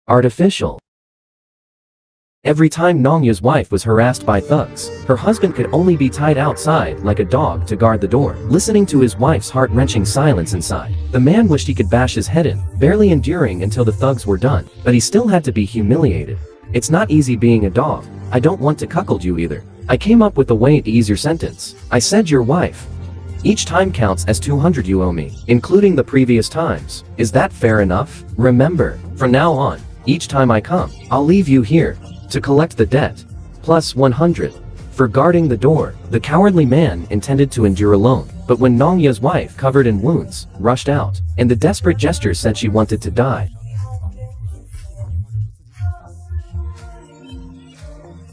Artificial. Every time Nongya's wife was harassed by thugs, her husband could only be tied outside like a dog to guard the door. Listening to his wife's heart-wrenching silence inside, the man wished he could bash his head in, barely enduring until the thugs were done, but he still had to be humiliated. It's not easy being a dog. I don't want to cuckold you either. I came up with a way to ease your sentence. I said your wife. Each time counts as 200 you owe me, including the previous times. Is that fair enough? Remember, from now on, each time I come, I'll leave you here to collect the debt, plus 100. For guarding the door, the cowardly man intended to endure alone, but when Nongya's wife, covered in wounds, rushed out, and the desperate gesture said she wanted to die,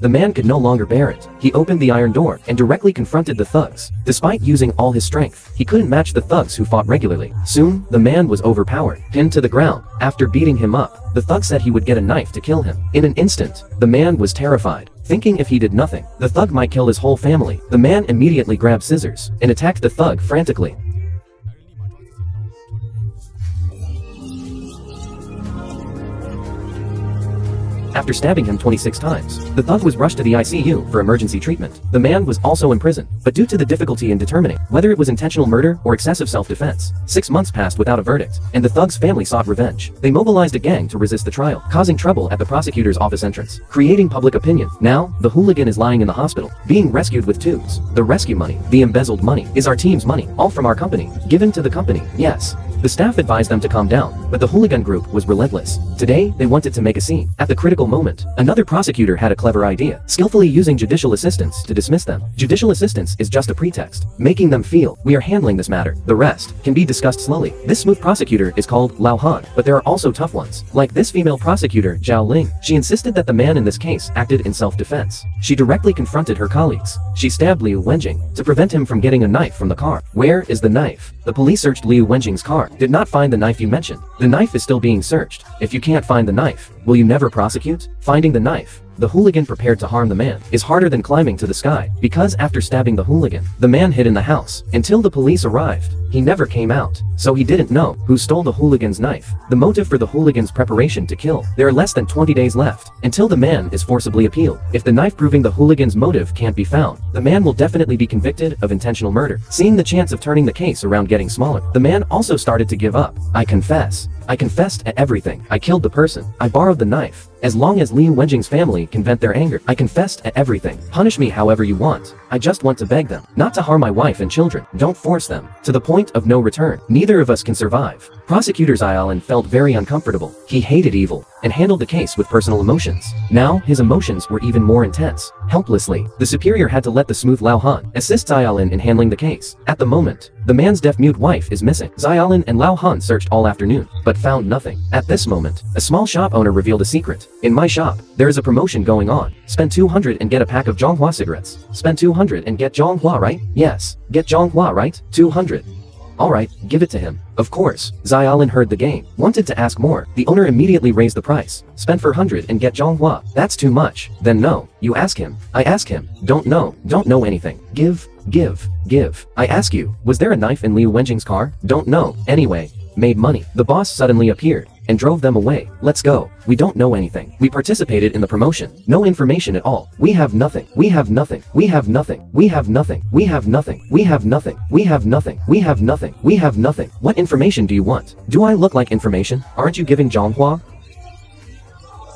the man could no longer bear it. He opened the iron door and directly confronted the thugs. Despite using all his strength, he couldn't match the thugs who fought regularly. Soon, the man was overpowered, pinned to the ground. After beating him up, the thug said he would get a knife to kill him. In an instant, the man was terrified, thinking if he did nothing, the thug might kill his whole family. The man immediately grabbed scissors and attacked the thug frantically. After stabbing him 26 times, the thug was rushed to the ICU for emergency treatment. The man was also imprisoned, but due to the difficulty in determining whether it was intentional murder or excessive self-defense, 6 months passed without a verdict, and the thug's family sought revenge. They mobilized a gang to resist the trial, causing trouble at the prosecutor's office entrance, creating public opinion. Now, the hooligan is lying in the hospital, being rescued with tubes. The rescue money, the embezzled money, is our team's money, all from our company, given to the company. Yes. The staff advised them to calm down, but the hooligan group was relentless. Today, they wanted to make a scene. At the critical moment, another prosecutor had a clever idea, skillfully using judicial assistance to dismiss them. Judicial assistance is just a pretext, making them feel, we are handling this matter. The rest can be discussed slowly. This smooth prosecutor is called Lao Han, but there are also tough ones, like this female prosecutor, Zhao Ling. She insisted that the man in this case acted in self-defense. She directly confronted her colleagues. She stabbed Liu Wenjing to prevent him from getting a knife from the car. Where is the knife? The police searched Liu Wenjing's car. Did not find the knife you mentioned. The knife is still being searched. If you can't find the knife, will you never prosecute? Finding the knife, the hooligan prepared to harm the man, is harder than climbing to the sky, because after stabbing the hooligan, the man hid in the house until the police arrived. He never came out, so he didn't know who stole the hooligan's knife. The motive for the hooligan's preparation to kill. There are less than 20 days left until the man is forcibly appealed. If the knife proving the hooligan's motive can't be found, the man will definitely be convicted of intentional murder. Seeing the chance of turning the case around getting smaller, the man also started to give up. I confess. I confessed at everything. I killed the person. I borrowed the knife. As long as Liu Wenjing's family can vent their anger, I confessed at everything. Punish me however you want. I just want to beg them not to harm my wife and children. Don't force them to the point of no return. Neither of us can survive. Prosecutor Xiaolin felt very uncomfortable. He hated evil and handled the case with personal emotions. Now, his emotions were even more intense. Helplessly, the superior had to let the smooth Lao Han assist Xiaolin in handling the case. At the moment, the man's deaf-mute wife is missing. Xiaolin and Lao Han searched all afternoon, but found nothing. At this moment, a small shop owner revealed a secret. In my shop, there is a promotion going on. Spend 200 and get a pack of Zhonghua cigarettes. Spend 200 and get Zhonghua, right? Yes. Get Zhonghua, right? 200. Alright, give it to him. Of course, Xiaolin heard the game, wanted to ask more. The owner immediately raised the price. Spend 400 and get Zhonghua. That's too much. Then no. You ask him. I ask him. Don't know anything. Give. I ask you, was there a knife in Liu Wenjing's car? Don't know. Anyway, made money. The boss suddenly appeared and drove them away. Let's go. We don't know anything. We participated in the promotion. No information at all. We have nothing. We have nothing. We have nothing. We have nothing. We have nothing. We have nothing. We have nothing. We have nothing. We have nothing. What information do you want? Do I look like information? Aren't you giving Zhonghua?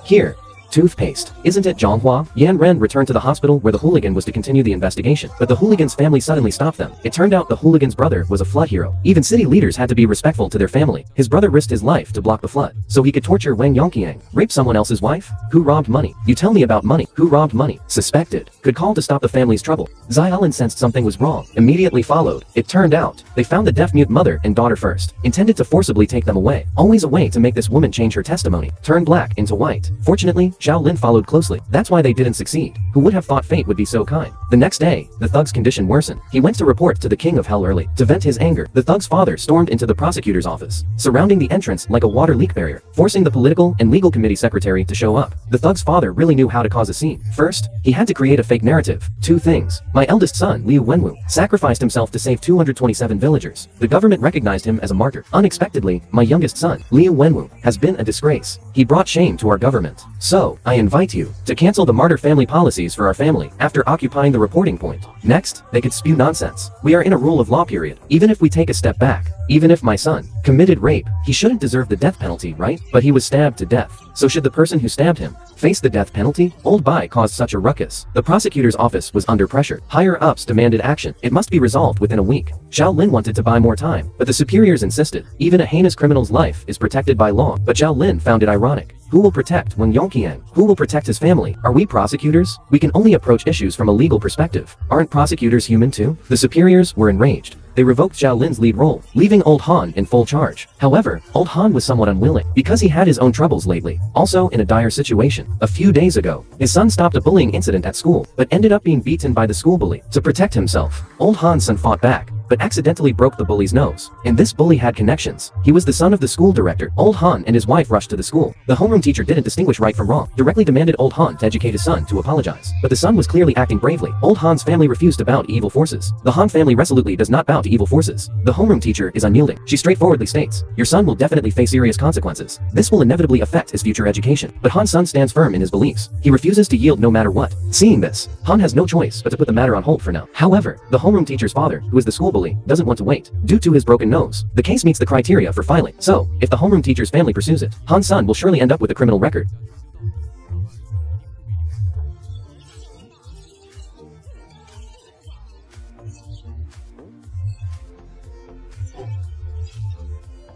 Here. Toothpaste. Isn't it Zhonghua? Yan Ren returned to the hospital where the hooligan was to continue the investigation, but the hooligan's family suddenly stopped them. It turned out the hooligan's brother was a flood hero. Even city leaders had to be respectful to their family. His brother risked his life to block the flood, so he could torture Wang Yongqiang. Rape someone else's wife? Who robbed money? You tell me about money. Who robbed money? Suspected. Could call to stop the family's trouble. Xiaolin sensed something was wrong. Immediately followed. It turned out, they found the deaf-mute mother and daughter first. Intended to forcibly take them away. Always a way to make this woman change her testimony. Turn black into white. Fortunately, Xiao Lin followed closely. That's why they didn't succeed. Who would have thought fate would be so kind? The next day, the thug's condition worsened. He went to report to the King of Hell early. To vent his anger, the thug's father stormed into the prosecutor's office, surrounding the entrance like a water leak barrier, forcing the political and legal committee secretary to show up. The thug's father really knew how to cause a scene. First, he had to create a fake narrative. Two things. My eldest son, Liu Wenwu, sacrificed himself to save 227 villagers. The government recognized him as a martyr. Unexpectedly, my youngest son, Liu Wenwu, has been a disgrace. He brought shame to our government. So, I invite you to cancel the martyr family policies for our family after occupying the reporting point. Next, they could spew nonsense. We are in a rule of law period. Even if we take a step back, even if my son committed rape, he shouldn't deserve the death penalty, right? But he was stabbed to death. So should the person who stabbed him face the death penalty? Old Bai caused such a ruckus. The prosecutor's office was under pressure. Higher-ups demanded action. It must be resolved within a week. Xiao Lin wanted to buy more time, but the superiors insisted. Even a heinous criminal's life is protected by law. But Xiao Lin found it ironic. Who will protect Wang Yongqiang? Who will protect his family? Are we prosecutors? We can only approach issues from a legal perspective. Aren't prosecutors human too? The superiors were enraged. They revoked Xiao Lin's lead role, leaving Old Han in full charge. However, Old Han was somewhat unwilling, because he had his own troubles lately, also in a dire situation. A few days ago, his son stopped a bullying incident at school, but ended up being beaten by the school bully. To protect himself, Old Han's son fought back, but accidentally broke the bully's nose. And this bully had connections. He was the son of the school director. Old Han and his wife rushed to the school. The homeroom teacher didn't distinguish right from wrong, directly demanded Old Han to educate his son to apologize. But the son was clearly acting bravely. Old Han's family refused to bow to evil forces. The Han family resolutely does not bow to evil forces. The homeroom teacher is unyielding. She straightforwardly states, your son will definitely face serious consequences. This will inevitably affect his future education. But Han's son stands firm in his beliefs. He refuses to yield no matter what. Seeing this, Han has no choice but to put the matter on hold for now. However, the homeroom teacher's father, who is the school bully, doesn't want to wait. Due to his broken nose, the case meets the criteria for filing. So, if the homeroom teacher's family pursues it, Han's son will surely end up with a criminal record.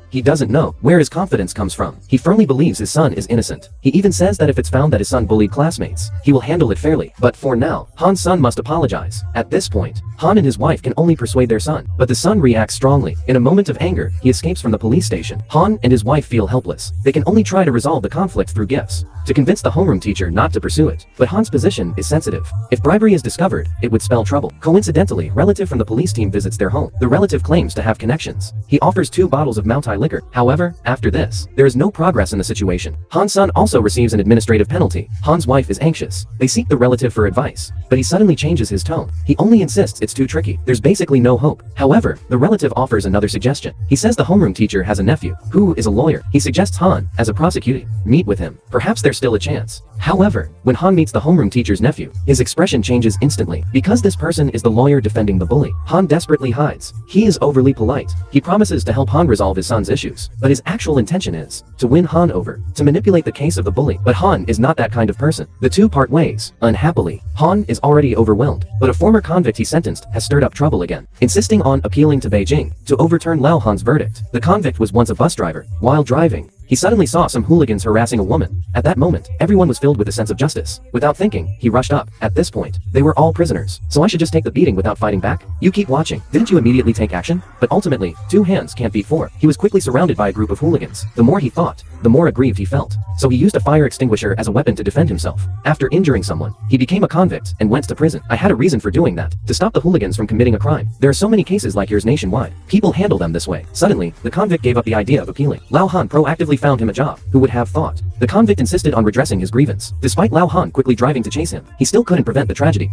He doesn't know where his confidence comes from. He firmly believes his son is innocent. He even says that if it's found that his son bullied classmates, he will handle it fairly. But for now, Han's son must apologize. At this point, Han and his wife can only persuade their son, but the son reacts strongly. In a moment of anger, he escapes from the police station. Han and his wife feel helpless. They can only try to resolve the conflict through gifts, to convince the homeroom teacher not to pursue it. But Han's position is sensitive. If bribery is discovered, it would spell trouble. Coincidentally, a relative from the police team visits their home. The relative claims to have connections. He offers 2 bottles of Moutai liquor. However, after this, there is no progress in the situation. Han's son also receives an administrative penalty. Han's wife is anxious. They seek the relative for advice, but he suddenly changes his tone. He only insists it's too tricky. There's basically no hope. However, the relative offers another suggestion. He says the homeroom teacher has a nephew, who is a lawyer. He suggests Han, as a prosecutor, meet with him. Perhaps there's still a chance. However, when Han meets the homeroom teacher's nephew, his expression changes instantly. Because this person is the lawyer defending the bully, Han desperately hides. He is overly polite. He promises to help Han resolve his son's issues, but his actual intention is to win Han over, to manipulate the case of the bully. But Han is not that kind of person. The two part ways. Unhappily, Han is already overwhelmed, but a former convict he sentenced has stirred up trouble again, insisting on appealing to Beijing to overturn Lao Han's verdict. The convict was once a bus driver. While driving, he suddenly saw some hooligans harassing a woman. At that moment, everyone was filled with a sense of justice. Without thinking, he rushed up. At this point, they were all prisoners. So I should just take the beating without fighting back? You keep watching. Didn't you immediately take action? But ultimately, 2 hands can't beat 4. He was quickly surrounded by a group of hooligans. The more he thought, the more aggrieved he felt. So he used a fire extinguisher as a weapon to defend himself. After injuring someone, he became a convict and went to prison. I had a reason for doing that, to stop the hooligans from committing a crime. There are so many cases like yours nationwide. People handle them this way. Suddenly, the convict gave up the idea of appealing. Lao Han proactively found him a job. Who would have thought? The convict insisted on redressing his grievance. Despite Lao Han quickly driving to chase him, he still couldn't prevent the tragedy.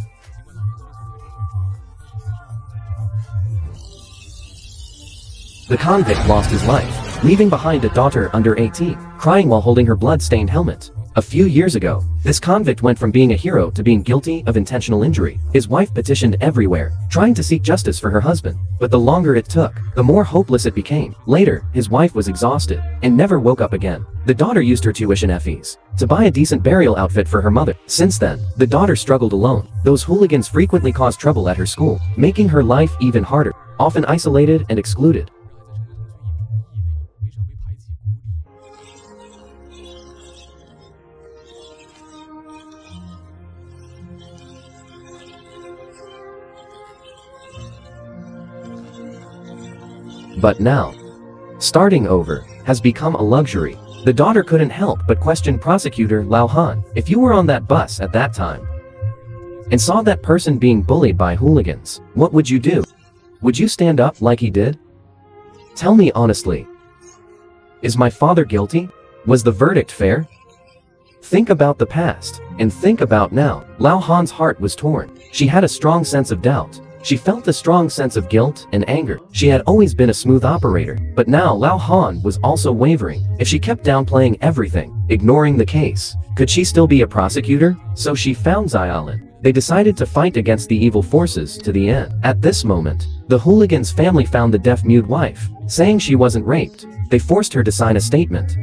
The convict lost his life, leaving behind a daughter under 18, crying while holding her blood-stained helmet. A few years ago, this convict went from being a hero to being guilty of intentional injury. His wife petitioned everywhere, trying to seek justice for her husband. But the longer it took, the more hopeless it became. Later, his wife was exhausted and never woke up again. The daughter used her tuition fees to buy a decent burial outfit for her mother. Since then, the daughter struggled alone. Those hooligans frequently caused trouble at her school, making her life even harder, often isolated and excluded. But now, starting over has become a luxury. The daughter couldn't help but question prosecutor Lao Han. If you were on that bus at that time and saw that person being bullied by hooligans, what would you do? Would you stand up like he did? Tell me honestly. Is my father guilty? Was the verdict fair? Think about the past, and think about now. Lao Han's heart was torn. She had a strong sense of doubt. She felt a strong sense of guilt and anger. She had always been a smooth operator, but now Lao Han was also wavering. If she kept downplaying everything, ignoring the case, could she still be a prosecutor? So she found Xiaolin. They decided to fight against the evil forces to the end. At this moment, the hooligan's family found the deaf-mute wife, saying she wasn't raped. They forced her to sign a statement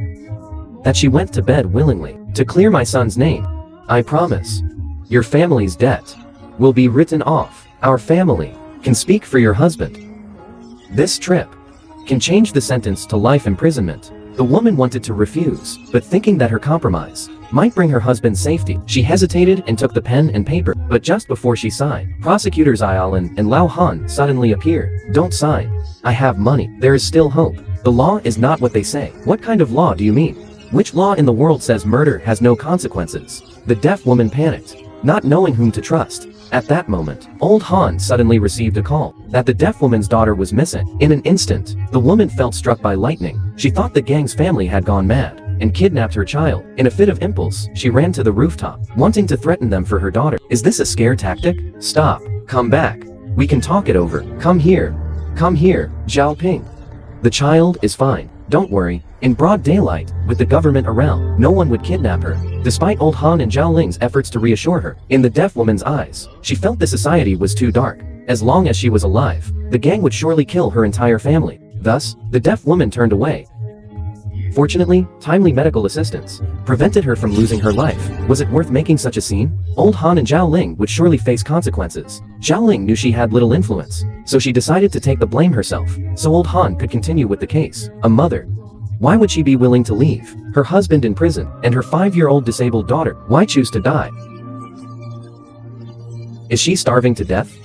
that she went to bed willingly to clear my son's name. I promise, your family's debt will be written off. Our family can speak for your husband. This trip can change the sentence to life imprisonment. The woman wanted to refuse, but thinking that her compromise might bring her husband safety, she hesitated and took the pen and paper. But just before she signed, prosecutors Xiaolin and Lao Han suddenly appeared. Don't sign. I have money. There is still hope. The law is not what they say. What kind of law do you mean? Which law in the world says murder has no consequences? The deaf woman panicked, not knowing whom to trust. At that moment, old Han suddenly received a call that the deaf woman's daughter was missing. In an instant, the woman felt struck by lightning. She thought the gang's family had gone mad and kidnapped her child. In a fit of impulse, she ran to the rooftop, wanting to threaten them for her daughter. Is this a scare tactic? Stop. Come back. We can talk it over. Come here. Come here, Zhao Ping. The child is fine. Don't worry. In broad daylight, with the government around, no one would kidnap her. Despite old Han and Zhao Ling's efforts to reassure her, in the deaf woman's eyes, she felt the society was too dark. As long as she was alive, the gang would surely kill her entire family. Thus, the deaf woman turned away. Fortunately, timely medical assistance prevented her from losing her life. Was it worth making such a scene? Old Han and Zhao Ling would surely face consequences. Zhao Ling knew she had little influence, so she decided to take the blame herself, so old Han could continue with the case. A mother. Why would she be willing to leave her husband in prison and her 5-year-old disabled daughter? Why choose to die? Is she starving to death?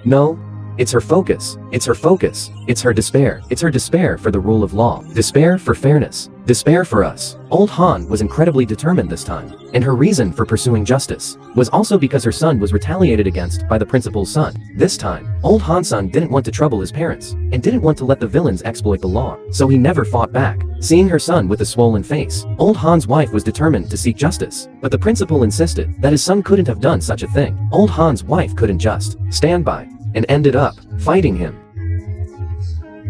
No. It's her focus. It's her focus. It's her despair. It's her despair for the rule of law. Despair for fairness. Despair for us. Old Han was incredibly determined this time, and her reason for pursuing justice was also because her son was retaliated against by the principal's son. This time, old Han's son didn't want to trouble his parents, and didn't want to let the villains exploit the law, so he never fought back. Seeing her son with a swollen face, old Han's wife was determined to seek justice, but the principal insisted that his son couldn't have done such a thing. Old Han's wife couldn't just stand by, and ended up fighting him.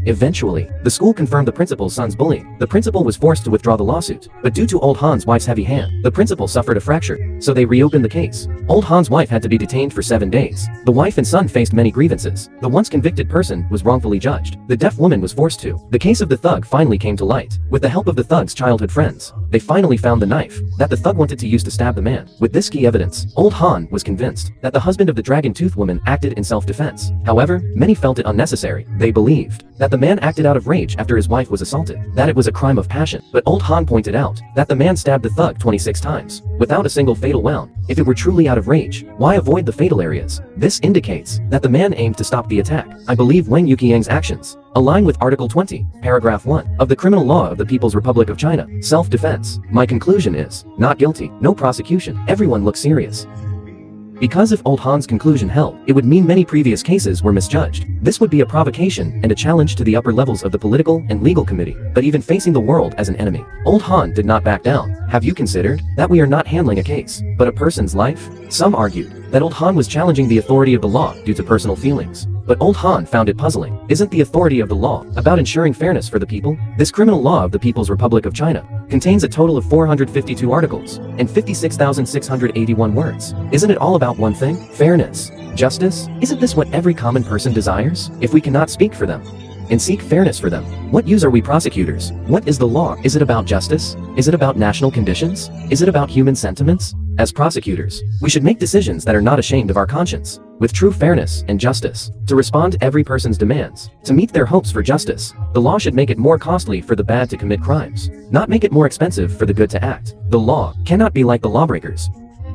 Eventually, the school confirmed the principal's son's bullying. The principal was forced to withdraw the lawsuit, but due to old Han's wife's heavy hand, the principal suffered a fracture, so they reopened the case. Old Han's wife had to be detained for 7 days. The wife and son faced many grievances. The once convicted person was wrongfully judged. The deaf woman was forced to. The case of the thug finally came to light. With the help of the thug's childhood friends, they finally found the knife that the thug wanted to use to stab the man. With this key evidence, old Han was convinced that the husband of the dragon-tooth woman acted in self-defense. However, many felt it unnecessary. They believed that the man acted out of rage after his wife was assaulted, that it was a crime of passion. But old Han pointed out that the man stabbed the thug 26 times, without a single fatal wound. If it were truly out of rage, why avoid the fatal areas? This indicates that the man aimed to stop the attack. I believe Wang Yuqiang's actions align with Article 20, Paragraph 1 of the Criminal Law of the People's Republic of China. Self-defense. My conclusion is, not guilty, no prosecution. Everyone looks serious. Because if old Han's conclusion held, it would mean many previous cases were misjudged. This would be a provocation and a challenge to the upper levels of the political and legal committee, but even facing the world as an enemy, old Han did not back down. Have you considered that we are not handling a case, but a person's life? Some argued that old Han was challenging the authority of the law due to personal feelings. But old Han found it puzzling. Isn't the authority of the law about ensuring fairness for the people? This criminal law of the People's Republic of China contains a total of 452 articles and 56,681 words. Isn't it all about one thing? Fairness. Justice? Isn't this what every common person desires? If we cannot speak for them and seek fairness for them, what use are we prosecutors? What is the law? Is it about justice? Is it about national conditions? Is it about human sentiments? As prosecutors, we should make decisions that are not ashamed of our conscience, with true fairness and justice, to respond to every person's demands, to meet their hopes for justice. The law should make it more costly for the bad to commit crimes, not make it more expensive for the good to act. The law cannot be like the lawbreakers.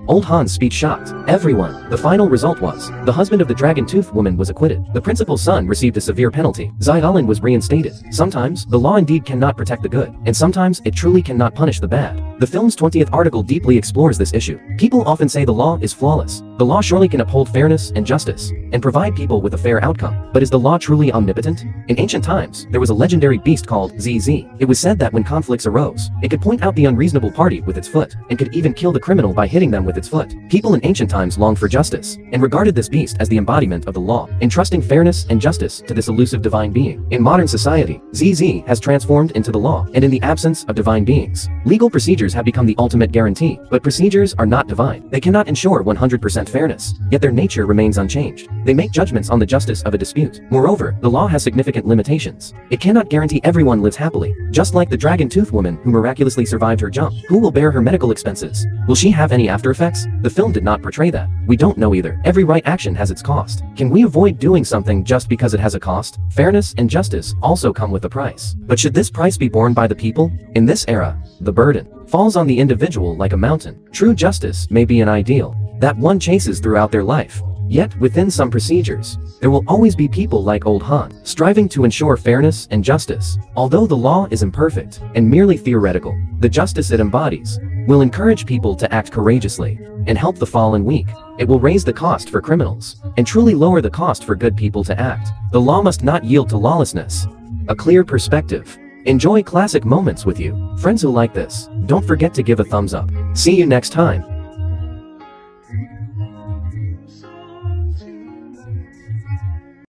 Old Han's speech shocked everyone. The final result was, the husband of the dragon-toothed woman was acquitted. The principal's son received a severe penalty. Xiaolin was reinstated. Sometimes, the law indeed cannot protect the good, and sometimes it truly cannot punish the bad. The film's 20th article deeply explores this issue. People often say the law is flawless. The law surely can uphold fairness and justice, and provide people with a fair outcome. But is the law truly omnipotent? In ancient times, there was a legendary beast called ZZ. It was said that when conflicts arose, it could point out the unreasonable party with its foot, and could even kill the criminal by hitting them with its foot. People in ancient times longed for justice, and regarded this beast as the embodiment of the law, entrusting fairness and justice to this elusive divine being. In modern society, ZZ has transformed into the law, and in the absence of divine beings, legal procedures have become the ultimate guarantee. But procedures are not divine. They cannot ensure 100% fairness, yet their nature remains unchanged. They make judgments on the justice of a dispute. Moreover, the law has significant limitations. It cannot guarantee everyone lives happily, just like the dragon-toothed woman who miraculously survived her jump. Who will bear her medical expenses? Will she have any after effects? The film did not portray that. We don't know either. Every right action has its cost. Can we avoid doing something just because it has a cost? Fairness and justice also come with a price. But should this price be borne by the people? In this era, the burden falls on the individual like a mountain. True justice may be an ideal that one chases throughout their life. Yet, within some procedures, there will always be people like Old Han, striving to ensure fairness and justice. Although the law is imperfect and merely theoretical, the justice it embodies will encourage people to act courageously and help the fallen weak. It will raise the cost for criminals and truly lower the cost for good people to act. The law must not yield to lawlessness. A clear perspective. Enjoy classic moments with you. Friends who like this, don't forget to give a thumbs up. See you next time.